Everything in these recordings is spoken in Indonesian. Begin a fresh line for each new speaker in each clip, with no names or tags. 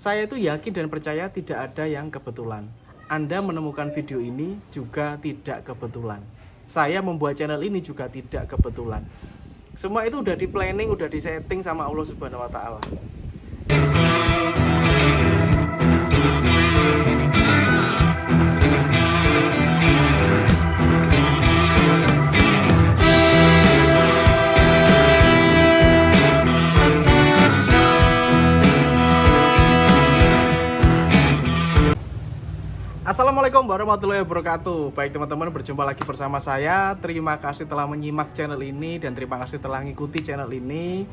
Saya itu yakin dan percaya tidak ada yang kebetulan. Anda menemukan video ini juga tidak kebetulan. Saya membuat channel ini juga tidak kebetulan. Semua itu udah di planning, udah di setting sama Allah Subhanahu wa Ta'ala. Assalamualaikum warahmatullahi wabarakatuh. Baik teman-teman, berjumpa lagi bersama saya. Terima kasih telah menyimak channel ini dan terima kasih telah mengikuti channel ini.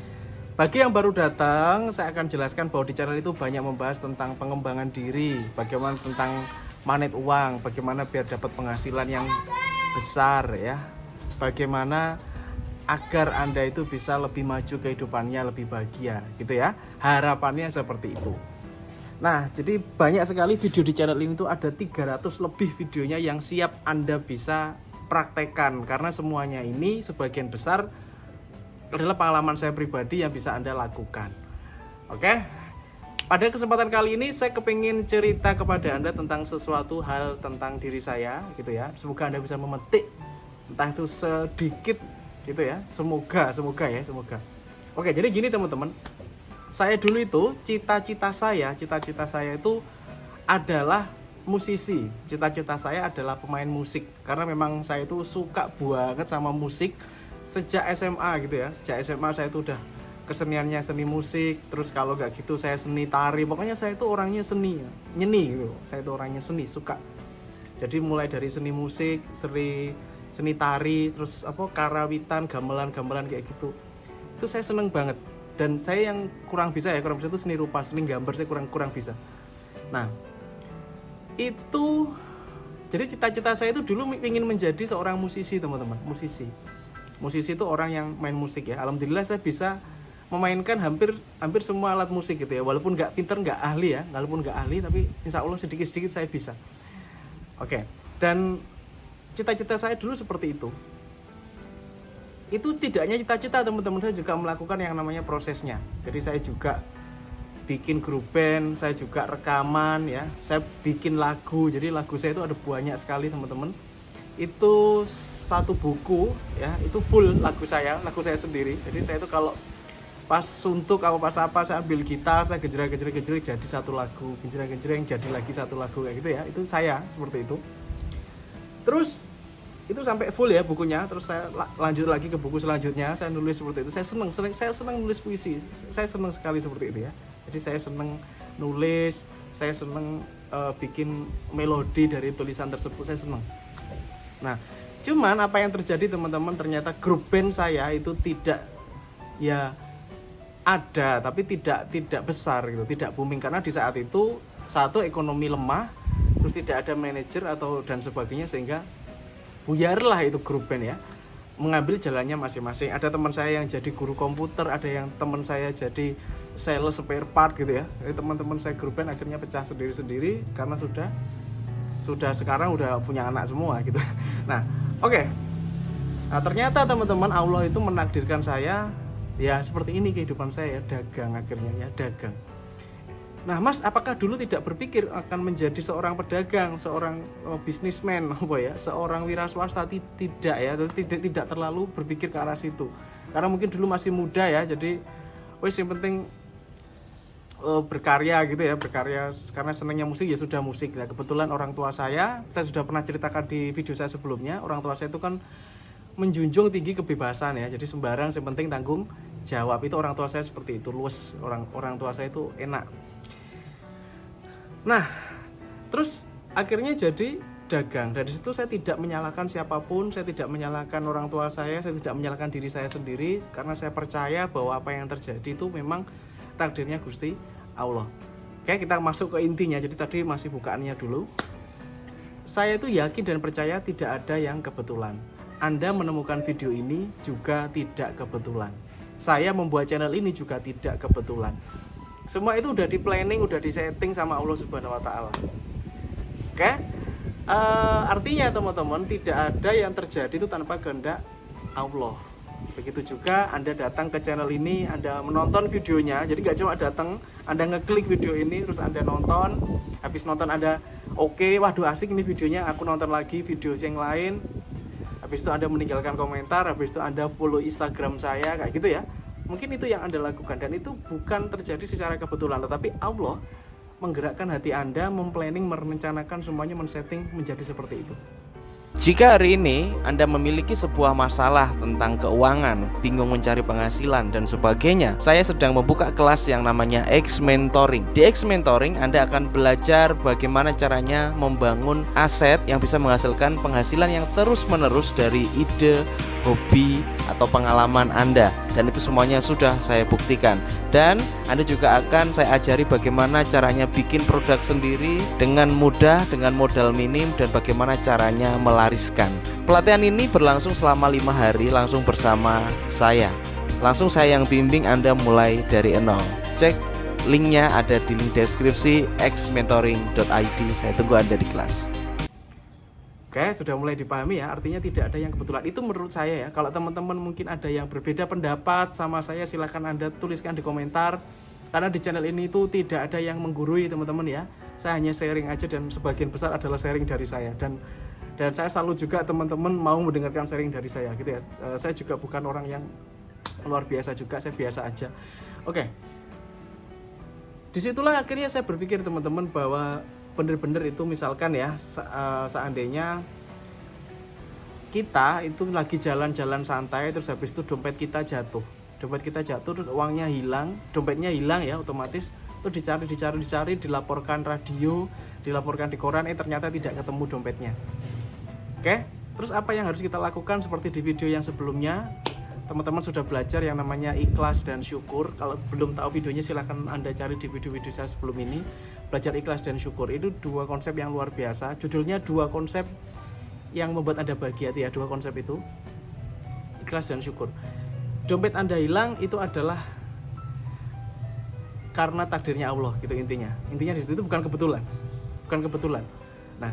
Bagi yang baru datang, saya akan jelaskan bahwa di channel itu banyak membahas tentang pengembangan diri, bagaimana tentang magnet uang, bagaimana biar dapat penghasilan yang besar ya. Bagaimana agar Anda itu bisa lebih maju kehidupannya, lebih bahagia gitu ya. Harapannya seperti itu. Nah, jadi banyak sekali video di channel ini tuh ada 300 lebih videonya yang siap Anda bisa praktekkan. Karena semuanya ini sebagian besar adalah pengalaman saya pribadi yang bisa Anda lakukan. Oke? Pada kesempatan kali ini saya kepingin cerita kepada Anda tentang sesuatu hal tentang diri saya gitu ya. Semoga Anda bisa memetik entah itu sedikit gitu ya. Semoga. Oke, jadi gini teman-teman. Saya dulu itu cita-cita saya itu adalah musisi. Cita-cita saya adalah pemain musik karena memang saya itu suka banget sama musik sejak SMA gitu ya. Sejak SMA saya itu udah keseniannya seni musik, terus kalau nggak gitu saya seni tari. Pokoknya saya itu orangnya nyeni gitu. Saya itu orangnya seni, suka. Jadi mulai dari seni musik, seni tari, terus karawitan, gamelan kayak gitu. Itu saya seneng banget. Dan saya yang kurang bisa itu seni rupa, seni gambar saya kurang bisa. Nah, itu jadi cita-cita saya itu dulu ingin menjadi seorang musisi teman-teman. Musisi itu orang yang main musik ya. Alhamdulillah saya bisa memainkan hampir semua alat musik gitu ya. Walaupun nggak pinter, nggak ahli, tapi insya Allah sedikit-sedikit saya bisa. Oke. Dan cita-cita saya dulu seperti itu. Itu tidak hanya cita-cita teman-teman, saya juga melakukan yang namanya prosesnya. Jadi saya juga bikin grup band, saya juga rekaman ya, saya bikin lagu. Jadi lagu saya itu ada banyak sekali teman-teman. Itu satu buku ya, itu full lagu saya sendiri. Jadi saya itu kalau pas suntuk saya ambil gitar, saya gejreng jadi satu lagu, gejreng jadi lagi satu lagu kayak gitu ya. Itu saya seperti itu. Terus itu sampai full ya bukunya, terus saya lanjut lagi ke buku selanjutnya, saya nulis seperti itu. Saya senang nulis puisi, saya senang sekali seperti itu ya. Jadi saya senang nulis, saya senang bikin melodi dari tulisan tersebut, saya senang. Nah, cuman apa yang terjadi teman-teman, ternyata grup band saya itu tidak ya ada, tapi tidak besar gitu, tidak booming karena di saat itu satu ekonomi lemah, terus tidak ada manajer atau dan sebagainya sehingga buyarlah itu grup band ya, mengambil jalannya masing-masing. Ada teman saya yang jadi guru komputer, ada yang teman saya jadi sales spare part gitu ya. Jadi teman-teman saya grup band akhirnya pecah sendiri-sendiri karena sudah sekarang udah punya anak semua gitu. Nah, oke. Nah, ternyata teman-teman Allah itu menakdirkan saya ya seperti ini kehidupan saya ya, dagang akhirnya ya, dagang. Nah, Mas, apakah dulu tidak berpikir akan menjadi seorang pedagang, seorang bisnismen, seorang wira swasta? Tidak ya, tidak terlalu berpikir ke arah situ. Karena mungkin dulu masih muda ya, jadi yang penting berkarya gitu ya, berkarya karena senangnya musik ya sudah musik. Nah, kebetulan orang tua saya sudah pernah ceritakan di video saya sebelumnya, orang tua saya itu kan menjunjung tinggi kebebasan ya, jadi sembarang yang penting tanggung jawab. Itu orang tua saya seperti itu, luwes, orang tua saya itu enak. Nah, terus akhirnya jadi dagang. Dari situ saya tidak menyalahkan siapapun, saya tidak menyalahkan orang tua saya tidak menyalahkan diri saya sendiri, karena saya percaya bahwa apa yang terjadi itu memang takdirnya Gusti Allah. Oke, kita masuk ke intinya. Jadi tadi masih bukaannya dulu. Saya itu yakin dan percaya tidak ada yang kebetulan. Anda menemukan video ini juga tidak kebetulan. Saya membuat channel ini juga tidak kebetulan. Semua itu udah di planning, udah di setting sama Allah Subhanahu wa Ta'ala. Oke? Artinya teman-teman, tidak ada yang terjadi itu tanpa kehendak Allah. Begitu juga Anda datang ke channel ini, Anda menonton videonya. Jadi gak cuma datang, Anda ngeklik video ini, terus Anda nonton, habis nonton Anda oke, waduh asik ini videonya, aku nonton lagi video yang lain. Habis itu Anda meninggalkan komentar, habis itu Anda follow Instagram saya, kayak gitu ya. Mungkin itu yang Anda lakukan, dan itu bukan terjadi secara kebetulan, tetapi Allah menggerakkan hati Anda, memplanning, merencanakan semuanya, men-setting menjadi seperti itu. Jika hari ini Anda memiliki sebuah masalah tentang keuangan, bingung mencari penghasilan dan sebagainya, saya sedang membuka kelas yang namanya X Mentoring. Di X Mentoring Anda akan belajar bagaimana caranya membangun aset yang bisa menghasilkan penghasilan yang terus-menerus dari ide, hobi, atau pengalaman Anda. Dan itu semuanya sudah saya buktikan. Dan Anda juga akan saya ajari bagaimana caranya bikin produk sendiri dengan mudah, dengan modal minim, dan bagaimana caranya melariskan. Pelatihan ini berlangsung selama 5 hari langsung bersama saya. Langsung saya yang bimbing Anda mulai dari nol. Cek linknya ada di link deskripsi xmentoring.id. Saya tunggu Anda di kelas. Oke, sudah mulai dipahami ya, artinya tidak ada yang kebetulan. Itu menurut saya ya. Kalau teman-teman mungkin ada yang berbeda pendapat sama saya, silakan Anda tuliskan di komentar. Karena di channel ini itu tidak ada yang menggurui teman-teman ya. Saya hanya sharing aja, dan sebagian besar adalah sharing dari saya. Dan saya selalu juga teman-teman mau mendengarkan sharing dari saya gitu ya. Saya juga bukan orang yang luar biasa juga, saya biasa aja. Oke. Disitulah akhirnya saya berpikir teman-teman bahwa bener-bener itu misalkan ya, seandainya kita itu lagi jalan-jalan santai, terus habis itu dompet kita jatuh, terus uangnya hilang, dompetnya hilang ya, otomatis itu dicari, dilaporkan radio, dilaporkan di koran, ternyata tidak ketemu dompetnya. Oke, terus apa yang harus kita lakukan? Seperti di video yang sebelumnya, teman-teman sudah belajar yang namanya ikhlas dan syukur. Kalau belum tahu videonya, silahkan Anda cari di video-video saya sebelum ini. Belajar ikhlas dan syukur itu dua konsep yang luar biasa. Judulnya dua konsep yang membuat Anda bahagia, ya, dua konsep itu, ikhlas dan syukur. Dompet Anda hilang itu adalah karena takdirnya Allah, gitu intinya. Intinya di situ, itu bukan kebetulan. Nah,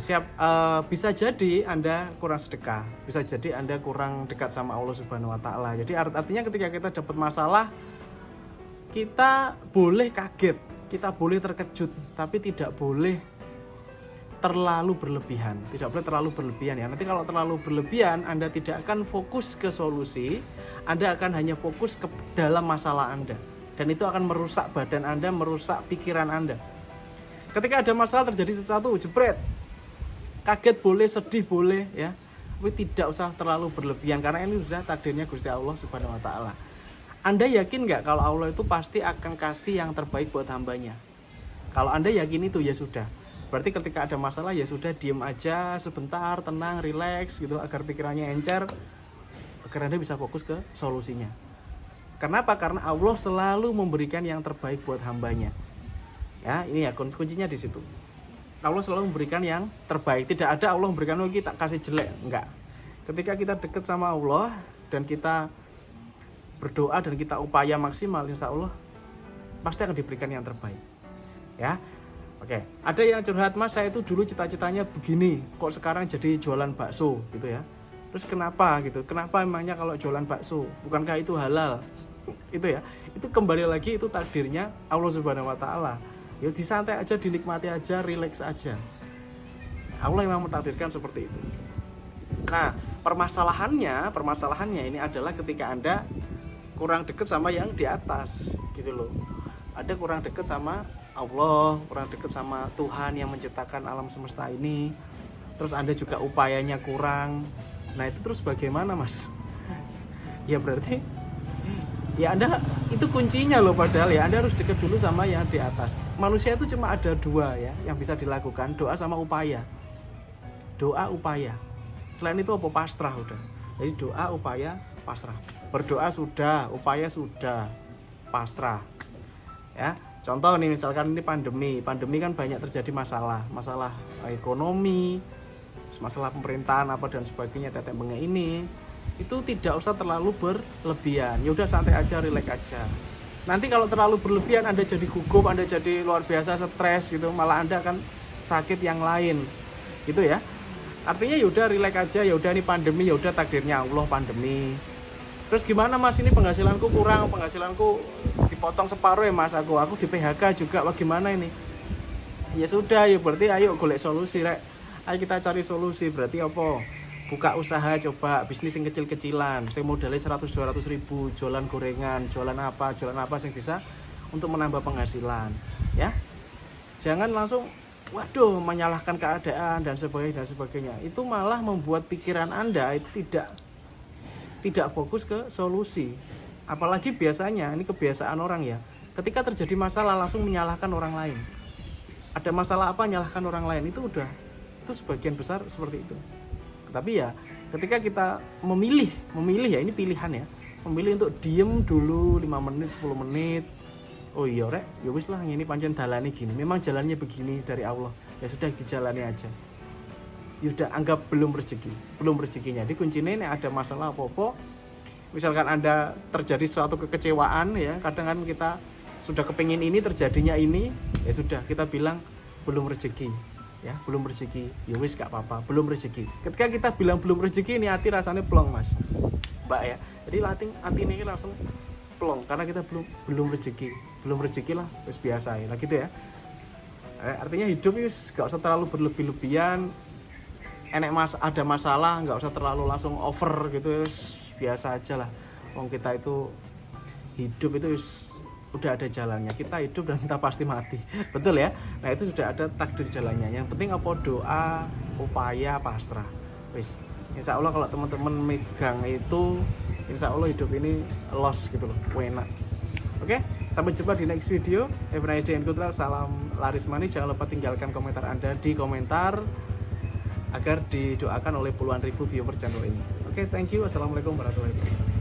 bisa jadi Anda kurang sedekah, bisa jadi Anda kurang dekat sama Allah Subhanahu wa taala. Jadi artinya ketika kita dapat masalah, kita boleh kaget, kita boleh terkejut, tapi tidak boleh terlalu berlebihan. Tidak boleh terlalu berlebihan ya. Nanti kalau terlalu berlebihan, Anda tidak akan fokus ke solusi, Anda akan hanya fokus ke dalam masalah Anda. Dan itu akan merusak badan Anda, merusak pikiran Anda. Ketika ada masalah, terjadi sesuatu, jebret, kaget boleh, sedih boleh ya, tapi tidak usah terlalu berlebihan, karena ini sudah takdirnya Gusti Allah Subhanahu wa taala. Anda yakin nggak kalau Allah itu pasti akan kasih yang terbaik buat hambanya? Kalau Anda yakin itu, ya sudah. Berarti ketika ada masalah, ya sudah, diem aja sebentar, tenang, relax gitu, agar pikirannya encer, agar Anda bisa fokus ke solusinya. Kenapa? Karena Allah selalu memberikan yang terbaik buat hambanya. Ya, ini ya kuncinya di situ. Allah selalu memberikan yang terbaik. Tidak ada Allah memberikan kita kasih jelek, enggak. Ketika kita dekat sama Allah dan kita berdoa dan kita upaya maksimal, insya Allah pasti akan diberikan yang terbaik. Ya, oke. Ada yang curhat, Mas, saya itu dulu cita-citanya begini, kok sekarang jadi jualan bakso gitu ya. Terus kenapa gitu? Kenapa emangnya kalau jualan bakso? Bukankah itu halal? Itu ya. Itu kembali lagi, itu takdirnya Allah Subhanahu wa taala. Ya disantai aja, dinikmati aja, relax aja. Allah memang mentakdirkan seperti itu. Nah, permasalahannya ini adalah ketika Anda kurang dekat sama yang di atas gitu loh. Anda kurang dekat sama Allah, kurang dekat sama Tuhan yang menciptakan alam semesta ini. Terus Anda juga upayanya kurang. Nah, itu terus bagaimana, Mas? Ya berarti ya Anda itu kuncinya loh, padahal ya Anda harus dekat dulu sama yang di atas. Manusia itu cuma ada dua ya yang bisa dilakukan, doa sama upaya. Doa, upaya. Selain itu apa? Pasrah udah. Jadi doa, upaya, pasrah. Berdoa sudah, upaya sudah, pasrah. Ya, contoh nih misalkan ini pandemi kan banyak terjadi masalah ekonomi, masalah pemerintahan apa dan sebagainya, tetek bengek ini. Itu tidak usah terlalu berlebihan. Ya udah, santai aja, relax aja. Nanti kalau terlalu berlebihan, Anda jadi gugup, Anda jadi luar biasa stres gitu, malah Anda akan sakit yang lain. Gitu ya. Artinya ya udah, relax aja, ya udah, ini pandemi, ya udah, takdirnya Allah pandemi. Terus gimana mas, ini penghasilanku kurang, penghasilanku dipotong separuh ya mas, aku di PHK juga, bagaimana ini? Ya sudah, ya berarti ayo golek solusi rek. Ayo kita cari solusi, berarti apa? Buka usaha, coba bisnis yang kecil-kecilan, saya modalnya 100-200 ribu, jualan gorengan, jualan apa yang bisa untuk menambah penghasilan, ya. Jangan langsung waduh menyalahkan keadaan dan sebagainya. Itu malah membuat pikiran Anda itu tidak fokus ke solusi. Apalagi biasanya, ini kebiasaan orang ya, ketika terjadi masalah langsung menyalahkan orang lain. Ada masalah apa, nyalahkan orang lain, itu sebagian besar seperti itu. Tapi ya ketika kita memilih ya, ini pilihan ya, memilih untuk diem dulu 5 menit 10 menit. Oh iya rek, ya wis lah, ini pancen dalane gini, memang jalannya begini dari Allah, ya sudah dijalani aja. Yuda anggap belum rezekinya. Jadi kuncinya ini ada masalah apa-apa, misalkan Anda terjadi suatu kekecewaan ya, kadang kan kita sudah kepingin ini, terjadinya ini, ya sudah kita bilang belum rezeki ya, belum rezeki, ya wis gak apa-apa, belum rezeki. Ketika kita bilang belum rezeki, ini hati rasanya plong mas mbak ya, jadi hati ini langsung plong karena kita belum rezeki lah, wis biasa ya, gitu ya. Artinya hidup itu gak usah terlalu berlebih-lebihan. Ada masalah nggak usah terlalu langsung over gitu, biasa aja lah. Wong kita itu hidup itu udah ada jalannya, kita hidup dan kita pasti mati. Betul ya. Nah itu sudah ada takdir jalannya, yang penting apa? Doa, upaya, pasrah. Wis, insya Allah kalau teman-teman megang itu, insya Allah hidup ini los gitu loh, enak. Oke, sampai jumpa di next video. Have a nice day and good luck. Salam laris manis. Jangan lupa tinggalkan komentar Anda di komentar agar didoakan oleh puluhan ribu viewer channel ini. Oke, thank you. Assalamualaikum warahmatullahi wabarakatuh.